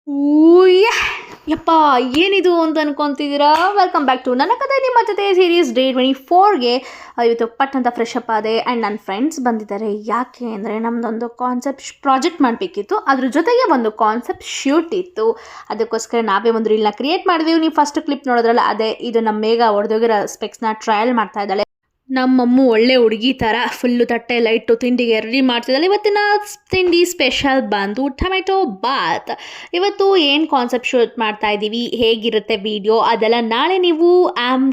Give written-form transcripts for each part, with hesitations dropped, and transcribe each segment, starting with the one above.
ಊಯ್ಯ ಯಪ್ಪ ಏನಿದು ಅಂತ ಅನ್ಕೊತಿದ್ದೀರಾ? ವೆಲ್ಕಮ್ ಬ್ಯಾಕ್ ಟು ನನ್ನ ಕತೆ ನಿಮ್ಮ ಜೊತೆ ಸೀರೀಸ್ ಡೇ 24ಗೆ ಇವತ್ತು ಪಟ್ ಅಂತ ಫ್ರೆಶ್ ಅಪ್ ಆದೆ ಆ್ಯಂಡ್ ನನ್ನ ಫ್ರೆಂಡ್ಸ್ ಬಂದಿದ್ದಾರೆ. ಯಾಕೆ ಅಂದರೆ ನಮ್ಮದೊಂದು ಕಾನ್ಸೆಪ್ಟ್ ಪ್ರಾಜೆಕ್ಟ್ ಮಾಡಬೇಕಿತ್ತು, ಅದ್ರ ಜೊತೆಗೆ ಒಂದು ಕಾನ್ಸೆಪ್ಟ್ ಶೂಟ್ ಇತ್ತು. ಅದಕ್ಕೋಸ್ಕರ ನಾವೇ ಒಂದು ರೀಲ್ನ ಕ್ರಿಯೇಟ್ ಮಾಡಿದೀವಿ. ನೀವು ಫಸ್ಟ್ ಕ್ಲಿಪ್ ನೋಡಿದ್ರಲ್ಲ, ಅದೇ ಇದು ನಮ್ಮ ಮೇಘ ಹೊಡೆದೋಗಿರೋ ಸ್ಪೆಕ್ಸ್ನ ಟ್ರಯಲ್ ಮಾಡ್ತಾ ಇದ್ದಾಳೆ. ನಮ್ಮಮ್ಮ ಒಳ್ಳೆ ಹುಡುಗಿ ಥರ ಫುಲ್ಲು ತಟ್ಟೆ ಲೈಟು ತಿಂಡಿಗೆ ರೆಡಿ ಮಾಡ್ತಿದ್ದಾಳೆ. ಇವತ್ತಿನ ತಿಂಡಿ ಸ್ಪೆಷಲ್ ಬಂದು ಟೊಮೆಟೊ ಬಾತ್. ಇವತ್ತು ಏನು ಕಾನ್ಸೆಪ್ಟ್ ಶೂಟ್ ಮಾಡ್ತಾ ಇದ್ದೀವಿ, ಹೇಗಿರುತ್ತೆ ವಿಡಿಯೋ ಅದೆಲ್ಲ ನಾಳೆ ನೀವು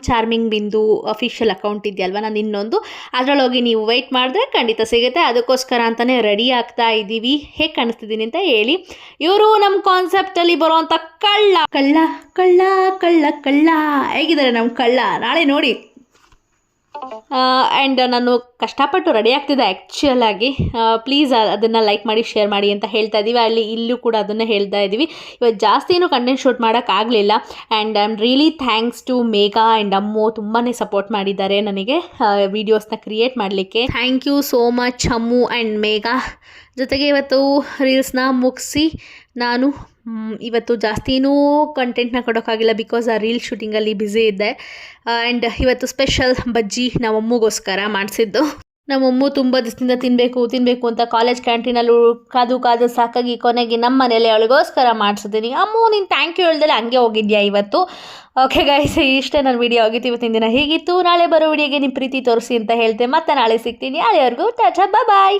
ಚಾರ್ಮಿಂಗ್ ಬಿಂದು ಅಫಿಷಿಯಲ್ ಅಕೌಂಟ್ ಇದೆಯಲ್ವ, ನಾನು ಇನ್ನೊಂದು ಅದರೊಳಗೆ ನೀವು ವೆಯ್ಟ್ ಮಾಡಿದ್ರೆ ಖಂಡಿತ ಸಿಗುತ್ತೆ. ಅದಕ್ಕೋಸ್ಕರ ಅಂತಲೇ ರೆಡಿ ಆಗ್ತಾ ಇದ್ದೀವಿ. ಹೇಗೆ ಕಾಣಿಸ್ತಿದ್ದೀನಿ ಅಂತ ಹೇಳಿ. ಇವರು ನಮ್ಮ ಕಾನ್ಸೆಪ್ಟಲ್ಲಿ ಬರುವಂಥ ಕಳ್ಳ ಕಳ್ಳ ಕಳ್ಳ ಕಳ್ಳ ಕಳ್ಳ ಹೇಗಿದ್ದಾರೆ ನಮ್ಮ ಕಳ್ಳ, ನಾಳೆ ನೋಡಿ. ಆ್ಯಂಡ್ ನಾನು ಕಷ್ಟಪಟ್ಟು ರೆಡಿ ಆಗ್ತಿದ್ದೆ ಆ್ಯಕ್ಚುಲಾಗಿ. ಪ್ಲೀಸ್ ಅದನ್ನು ಲೈಕ್ ಮಾಡಿ ಶೇರ್ ಮಾಡಿ ಅಂತ ಹೇಳ್ತಾ ಇದ್ದೀವಿ. ಇಲ್ಲೂ ಕೂಡ ಅದನ್ನು ಹೇಳ್ತಾ ಇದ್ದೀವಿ. ಇವತ್ತು ಜಾಸ್ತಿ ಏನೂ ಕಂಟೆಂಟ್ ಶೂಟ್ ಮಾಡೋಕ್ಕಾಗಲಿಲ್ಲ. And I am really thanks to Megha and Ammu, ತುಂಬಾ ಸಪೋರ್ಟ್ ಮಾಡಿದ್ದಾರೆ ನನಗೆ ವೀಡಿಯೋಸ್ನ ಕ್ರಿಯೇಟ್ ಮಾಡಲಿಕ್ಕೆ. Thank you so much Ammu and Megha. ಜೊತೆಗೆ ಇವತ್ತು ರೀಲ್ಸ್ನ ಮುಗಿಸಿ ನಾನು ಇವತ್ತು ಜಾಸ್ತಿನೂ ಕಂಟೆಂಟ್ನ ಕೊಡೋಕ್ಕಾಗಿಲ್ಲ, ಬಿಕಾಸ್ ಆ ರೀಲ್ ಶೂಟಿಂಗಲ್ಲಿ ಬ್ಯುಸಿ ಇದ್ದೆ. ಆ್ಯಂಡ್ ಇವತ್ತು ಸ್ಪೆಷಲ್ ಬಜ್ಜಿ ನಮ್ಮಮ್ಮಗೋಸ್ಕರ ಮಾಡಿಸಿದ್ದು. ನಮ್ಮಮ್ಮ ತುಂಬ ದಿವಸದಿಂದ ತಿನ್ನಬೇಕು ಅಂತ ಕಾಲೇಜ್ ಕ್ಯಾಂಟೀನಲ್ಲೂ ಕಾದು ಸಾಕಾಗಿ ಕೊನೆಗೆ ನಮ್ಮ ಮನೇಲಿ ಅವಳಿಗೋಸ್ಕರ ಮಾಡಿಸಿದ್ದೀನಿ. ಅಮ್ಮ ನೀನು ಥ್ಯಾಂಕ್ ಯು ಹೇಳ್ದಲೆ ಹಂಗೆ ಹೋಗಿದ್ಯಾ ಇವತ್ತು. ಓಕೆ ಗೈಸ್, ಇಷ್ಟೇ ನನ್ನ ವಿಡಿಯೋ ಆಗಿತ್ತು. ಇವತ್ತಿನ ದಿನ ಹೇಗಿತ್ತು, ನಾಳೆ ಬರೋ ವಿಡಿಯೋಗೆ ನಿಮ್ಮ ಪ್ರೀತಿ ತೋರಿಸಿ ಅಂತ ಹೇಳ್ತೆ. ಮತ್ತೆ ನಾಳೆ ಸಿಗ್ತೀನಿ. ಅಲ್ಲಿವರೆಗೂ ಟಾಟಾ ಬಾಯ್.